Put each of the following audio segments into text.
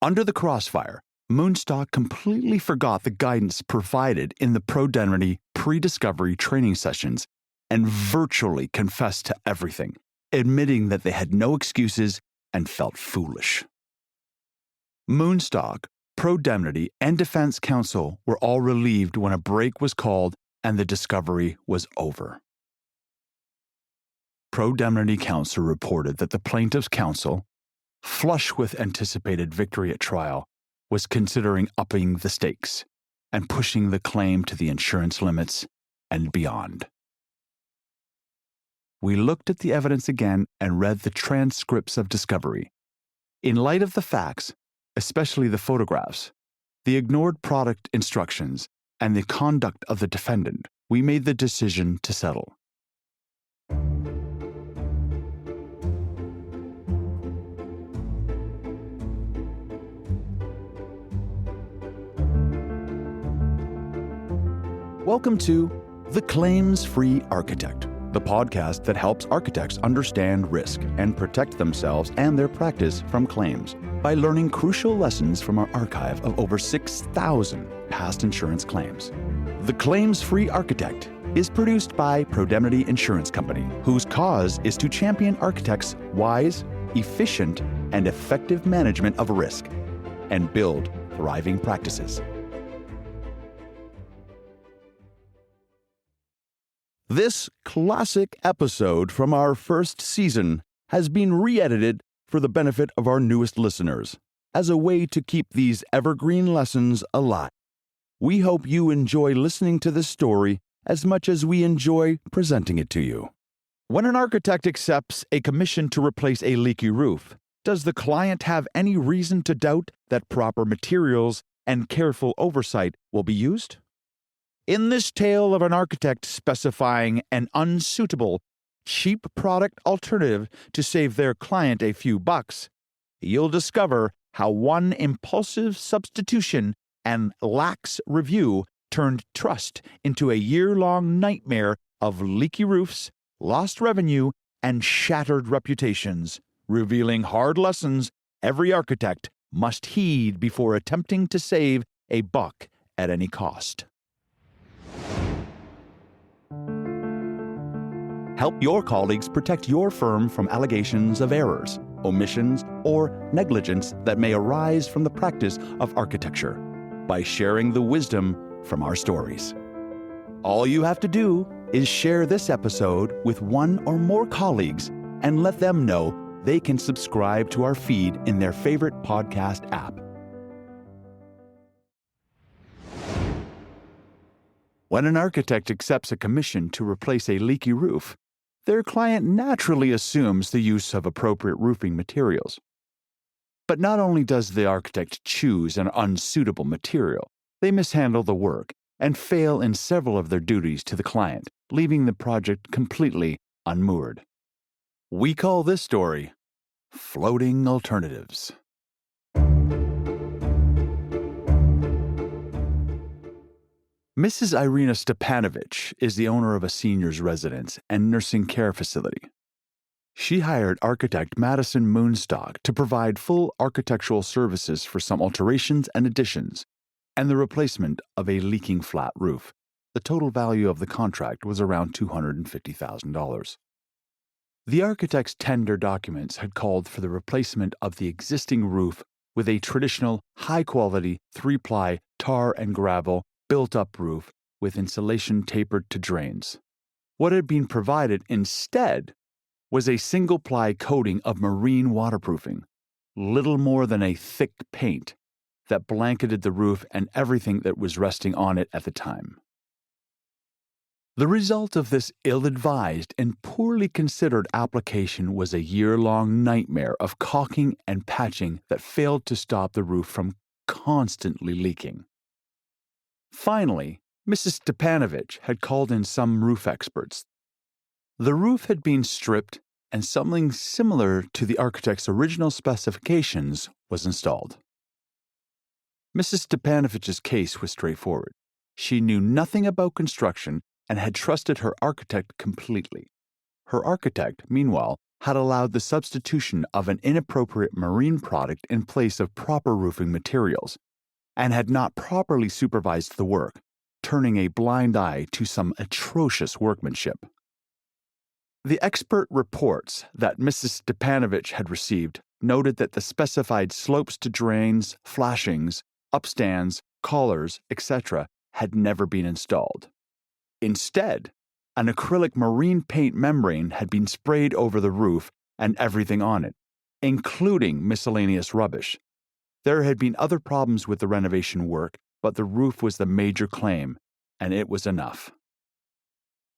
Under the crossfire, Moonstock completely forgot the guidance provided in the Pro-Demnity pre-discovery training sessions and virtually confessed to everything, admitting that they had no excuses and felt foolish. Moonstock, Pro-Demnity, and Defense Counsel were all relieved when a break was called and the discovery was over. Pro-Demnity counsel reported that the plaintiff's counsel, flush with anticipated victory at trial, was considering upping the stakes and pushing the claim to the insurance limits and beyond. We looked at the evidence again and read the transcripts of discovery. In light of the facts, especially the photographs, the ignored product instructions, and the conduct of the defendant, we made the decision to settle. Welcome to The Claims-Free Architect, the podcast that helps architects understand risk and protect themselves and their practice from claims by learning crucial lessons from our archive of over 6,000 past insurance claims. The Claims-Free Architect is produced by Pro-Demnity Insurance Company, whose cause is to champion architects' wise, efficient, and effective management of risk and build thriving practices. This classic episode from our first season has been re-edited for the benefit of our newest listeners, as a way to keep these evergreen lessons alive. We hope you enjoy listening to this story as much as we enjoy presenting it to you. When an architect accepts a commission to replace a leaky roof, does the client have any reason to doubt that proper materials and careful oversight will be used? In this tale of an architect specifying an unsuitable, cheap product alternative to save their client a few bucks, you'll discover how one impulsive substitution and lax review turned trust into a year-long nightmare of leaky roofs, lost revenue, and shattered reputations, revealing hard lessons every architect must heed before attempting to save a buck at any cost. Help your colleagues protect your firm from allegations of errors, omissions, or negligence that may arise from the practice of architecture by sharing the wisdom from our stories. All you have to do is share this episode with one or more colleagues and let them know they can subscribe to our feed in their favorite podcast app. When an architect accepts a commission to replace a leaky roof, their client naturally assumes the use of appropriate roofing materials. But not only does the architect choose an unsuitable material, they mishandle the work and fail in several of their duties to the client, leaving the project completely unmoored. We call this story Floating Alternatives. Mrs. Irina Stepanovich is the owner of a seniors residence and nursing care facility. She hired architect Madison Moonstock to provide full architectural services for some alterations and additions, and the replacement of a leaking flat roof. The total value of the contract was around $250,000. The architect's tender documents had called for the replacement of the existing roof with a traditional, high-quality, 3-ply tar and gravel built-up roof with insulation tapered to drains. What had been provided instead was a single-ply coating of marine waterproofing, little more than a thick paint, that blanketed the roof and everything that was resting on it at the time. The result of this ill-advised and poorly considered application was a year-long nightmare of caulking and patching that failed to stop the roof from constantly leaking. Finally, Mrs. Stepanovich had called in some roof experts. The roof had been stripped, and something similar to the architect's original specifications was installed. Mrs. Stepanovich's case was straightforward. She knew nothing about construction and had trusted her architect completely. Her architect, meanwhile, had allowed the substitution of an inappropriate marine product in place of proper roofing materials, and had not properly supervised the work, turning a blind eye to some atrocious workmanship. The expert reports that Mrs. Stepanovich had received noted that the specified slopes to drains, flashings, upstands, collars, etc. had never been installed. Instead, an acrylic marine paint membrane had been sprayed over the roof and everything on it, including miscellaneous rubbish. There had been other problems with the renovation work, but the roof was the major claim, and it was enough.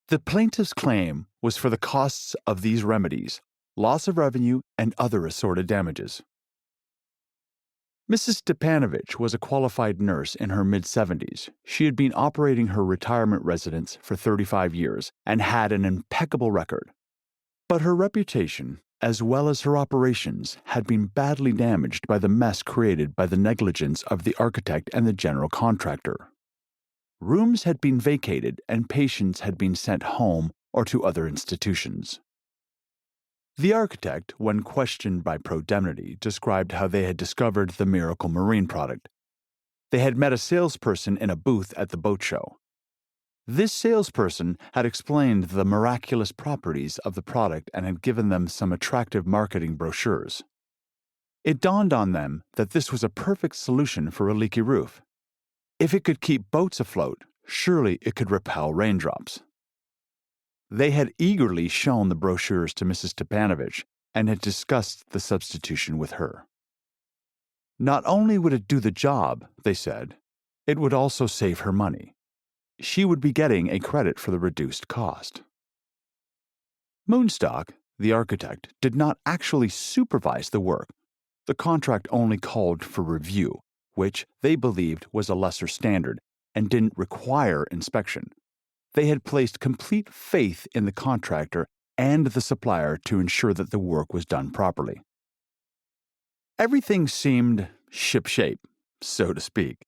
The plaintiff's claim was for the costs of these remedies, loss of revenue, and other assorted damages. Mrs. Stepanovich was a qualified nurse in her mid-70s. She had been operating her retirement residence for 35 years and had an impeccable record. But her reputation, as well as her operations, had been badly damaged by the mess created by the negligence of the architect and the general contractor. Rooms had been vacated and patients had been sent home or to other institutions. The architect, when questioned by Pro-Demnity, described how they had discovered the miracle marine product. They had met a salesperson in a booth at the boat show. This salesperson had explained the miraculous properties of the product and had given them some attractive marketing brochures. It dawned on them that this was a perfect solution for a leaky roof. If it could keep boats afloat, surely it could repel raindrops. They had eagerly shown the brochures to Mrs. Stepanovich and had discussed the substitution with her. Not only would it do the job, they said, it would also save her money. She would be getting a credit for the reduced cost. Moonstock, the architect, did not actually supervise the work. The contract only called for review, which they believed was a lesser standard and didn't require inspection. They had placed complete faith in the contractor and the supplier to ensure that the work was done properly. Everything seemed shipshape, so to speak,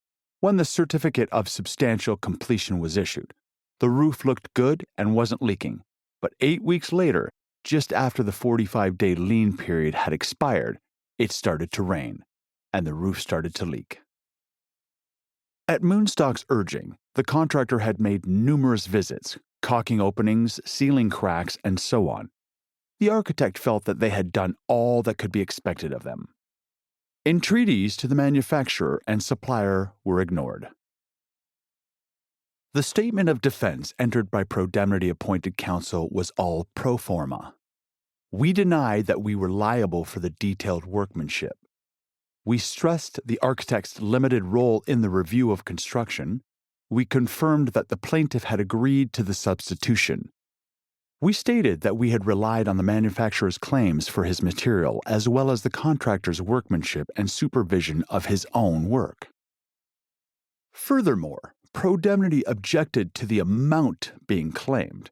when the certificate of substantial completion was issued. The roof looked good and wasn't leaking, but 8 weeks later, just after the 45-day lien period had expired, it started to rain, and the roof started to leak. At Moonstock's urging, the contractor had made numerous visits, caulking openings, sealing cracks, and so on. The architect felt that they had done all that could be expected of them. Entreaties to the manufacturer and supplier were ignored. The statement of defense entered by Pro-Demnity appointed counsel was all pro forma. We denied that we were liable for the detailed workmanship. We stressed the architect's limited role in the review of construction. We confirmed that the plaintiff had agreed to the substitution. We stated that we had relied on the manufacturer's claims for his material as well as the contractor's workmanship and supervision of his own work. Furthermore, Pro-Demnity objected to the amount being claimed.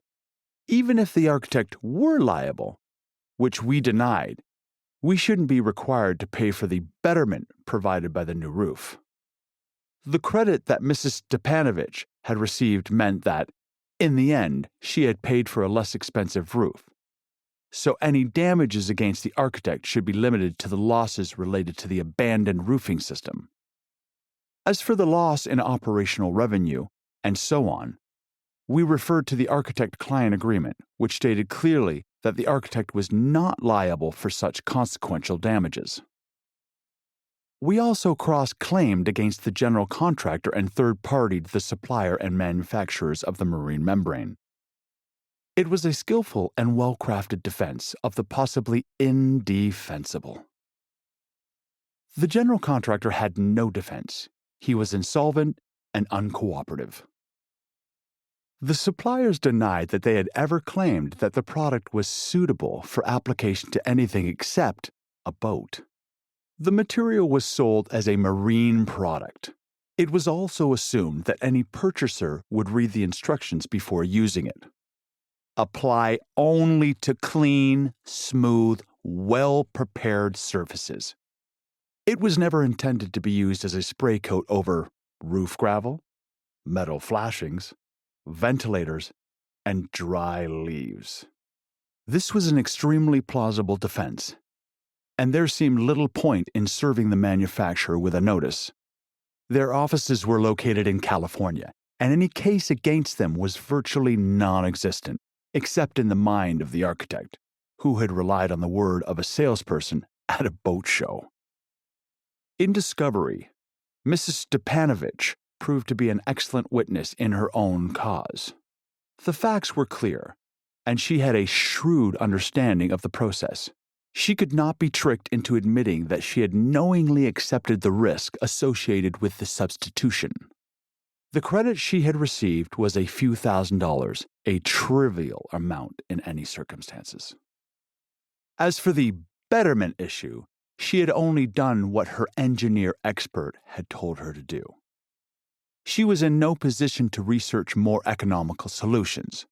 Even if the architect were liable, which we denied, we shouldn't be required to pay for the betterment provided by the new roof. The credit that Mrs. Stepanovich had received meant that, in the end, she had paid for a less expensive roof. So any damages against the architect should be limited to the losses related to the abandoned roofing system. As for the loss in operational revenue, and so on, we referred to the architect-client agreement, which stated clearly that the architect was not liable for such consequential damages. We also cross-claimed against the general contractor and third-partied the supplier and manufacturers of the marine membrane. It was a skillful and well-crafted defense of the possibly indefensible. The general contractor had no defense. He was insolvent and uncooperative. The suppliers denied that they had ever claimed that the product was suitable for application to anything except a boat. The material was sold as a marine product. It was also assumed that any purchaser would read the instructions before using it. Apply only to clean, smooth, well-prepared surfaces. It was never intended to be used as a spray coat over roof gravel, metal flashings, ventilators, and dry leaves. This was an extremely plausible defense, and there seemed little point in serving the manufacturer with a notice. Their offices were located in California, and any case against them was virtually non-existent, except in the mind of the architect, who had relied on the word of a salesperson at a boat show. In discovery, Mrs. Stepanovich proved to be an excellent witness in her own cause. The facts were clear, and she had a shrewd understanding of the process. She could not be tricked into admitting that she had knowingly accepted the risk associated with the substitution. The credit she had received was a few $1,000s, a trivial amount in any circumstances. As for the betterment issue, she had only done what her engineer expert had told her to do. She was in no position to research more economical solutions.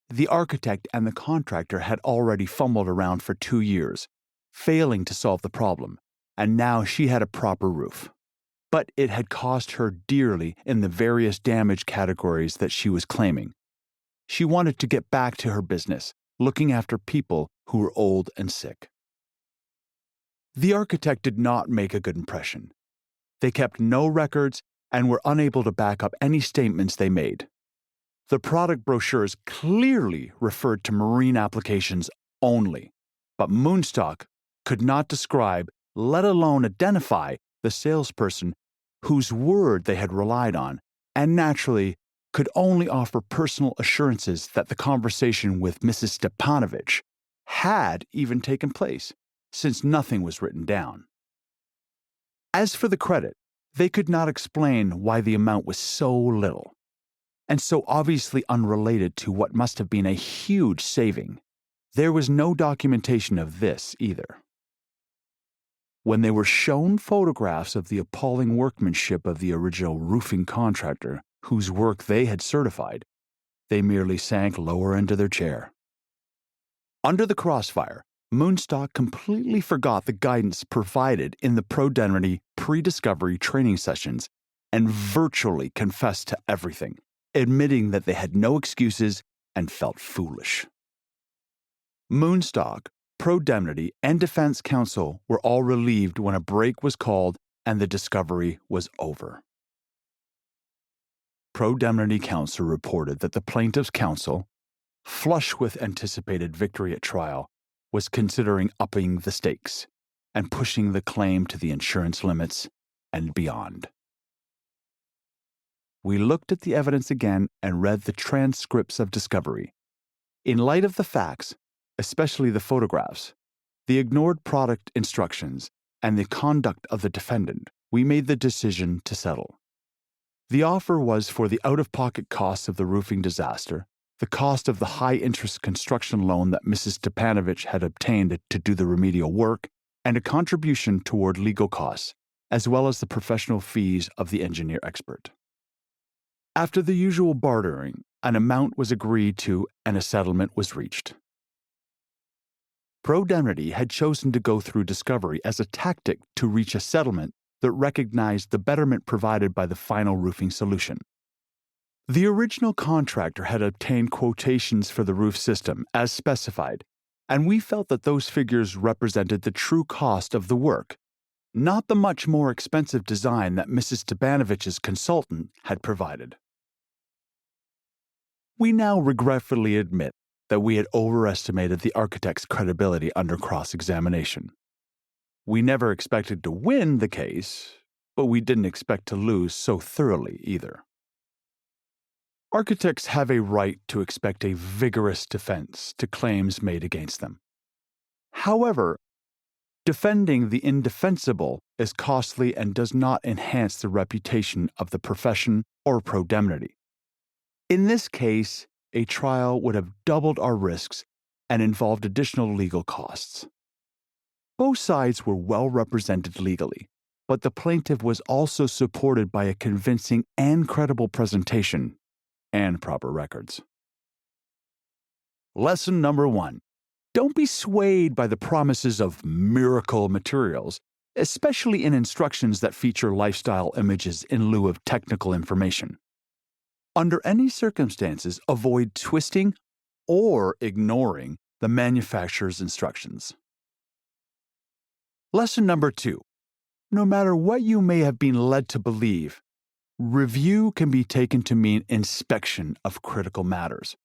The architect and the contractor had already fumbled around for 2 years, failing to solve the problem, and now she had a proper roof. But it had cost her dearly in the various damage categories that she was claiming. She wanted to get back to her business, looking after people who were old and sick. The architect did not make a good impression. They kept no records and were unable to back up any statements they made. The product brochures clearly referred to marine applications only, but Moonstock could not describe, let alone identify, the salesperson whose word they had relied on, and naturally could only offer personal assurances that the conversation with Mrs. Stepanovich had even taken place, since nothing was written down. As for the credit, they could not explain why the amount was so little, and so obviously unrelated to what must have been a huge saving. There was no documentation of this either. When they were shown photographs of the appalling workmanship of the original roofing contractor, whose work they had certified, they merely sank lower into their chair. Under the crossfire, Moonstock completely forgot the guidance provided in the Pro-Demnity pre-discovery training sessions and virtually confessed to everything, admitting that they had no excuses and felt foolish. Moonstock, Pro-Demnity, and Defense Counsel were all relieved when a break was called and the discovery was over. Pro-Demnity counsel reported that the plaintiff's counsel, flush with anticipated victory at trial, was considering upping the stakes and pushing the claim to the insurance limits and beyond. We looked at the evidence again and read the transcripts of discovery. In light of the facts, especially the photographs, the ignored product instructions, and the conduct of the defendant, we made the decision to settle. The offer was for the out-of-pocket costs of the roofing disaster, the cost of the high-interest construction loan that Mrs. Stepanovich had obtained to do the remedial work, and a contribution toward legal costs, as well as the professional fees of the engineer expert. After the usual bartering, an amount was agreed to and a settlement was reached. Pro-Demnity had chosen to go through discovery as a tactic to reach a settlement that recognized the betterment provided by the final roofing solution. The original contractor had obtained quotations for the roof system as specified, and we felt that those figures represented the true cost of the work, not the much more expensive design that Mrs. Stepanovich's consultant had provided. We now regretfully admit that we had overestimated the architect's credibility under cross-examination. We never expected to win the case, but we didn't expect to lose so thoroughly either. Architects have a right to expect a vigorous defense to claims made against them. However, defending the indefensible is costly and does not enhance the reputation of the profession or Pro-Demnity. In this case, a trial would have doubled our risks and involved additional legal costs. Both sides were well represented legally, but the plaintiff was also supported by a convincing and credible presentation and proper records. Lesson number 1. Don't be swayed by the promises of miracle materials, especially in instructions that feature lifestyle images in lieu of technical information. Under any circumstances, avoid twisting or ignoring the manufacturer's instructions. Lesson number 2. No matter what you may have been led to believe, review can be taken to mean inspection of critical matters.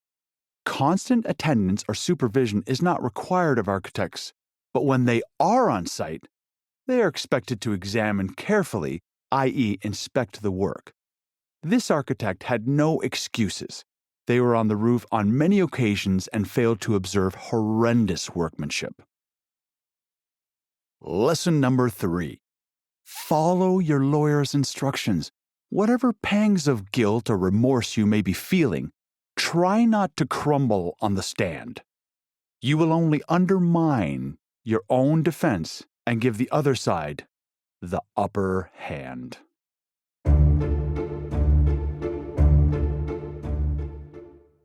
Constant attendance or supervision is not required of architects, but when they are on site, they are expected to examine carefully, i.e., inspect the work. This architect had no excuses. They were on the roof on many occasions and failed to observe horrendous workmanship. Lesson number 3. Follow your lawyer's instructions. Whatever pangs of guilt or remorse you may be feeling, try not to crumble on the stand. You will only undermine your own defense and give the other side the upper hand.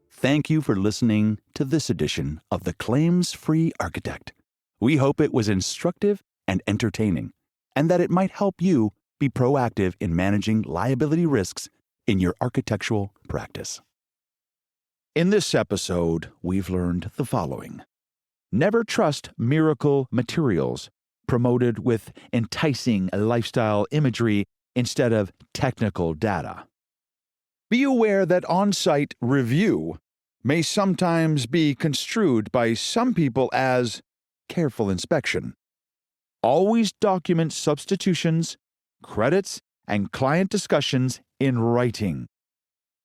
Thank you for listening to this edition of The Claims-Free Architect. We hope it was instructive and entertaining, and that it might help you be proactive in managing liability risks in your architectural practice. In this episode, we've learned the following. Never trust miracle materials promoted with enticing lifestyle imagery instead of technical data. Be aware that on-site review may sometimes be construed by some people as careful inspection. Always document substitutions, credits, and client discussions in writing.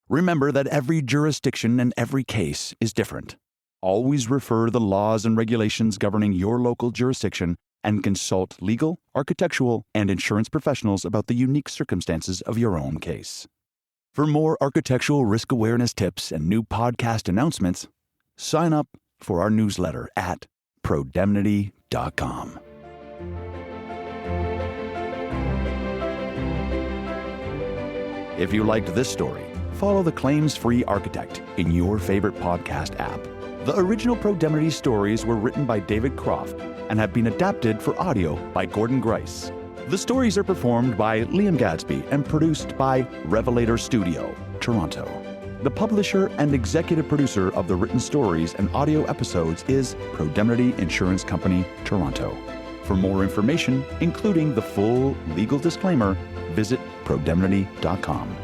Remember that every jurisdiction and every case is different. Always refer to the laws and regulations governing your local jurisdiction and consult legal, architectural, and insurance professionals about the unique circumstances of your own case. For more architectural risk awareness tips and new podcast announcements, sign up for our newsletter at Pro-Demnity.com. If you liked this story, follow The Claims-Free Architect in your favorite podcast app. The original Pro-Demnity stories were written by David Croft and have been adapted for audio by Gordon Grice. The stories are performed by Liam Gadsby and produced by Revelator Studio, Toronto. The publisher and executive producer of the written stories and audio episodes is Pro-Demnity Insurance Company, Toronto. For more information, including the full legal disclaimer, visit Pro-Demnity.com.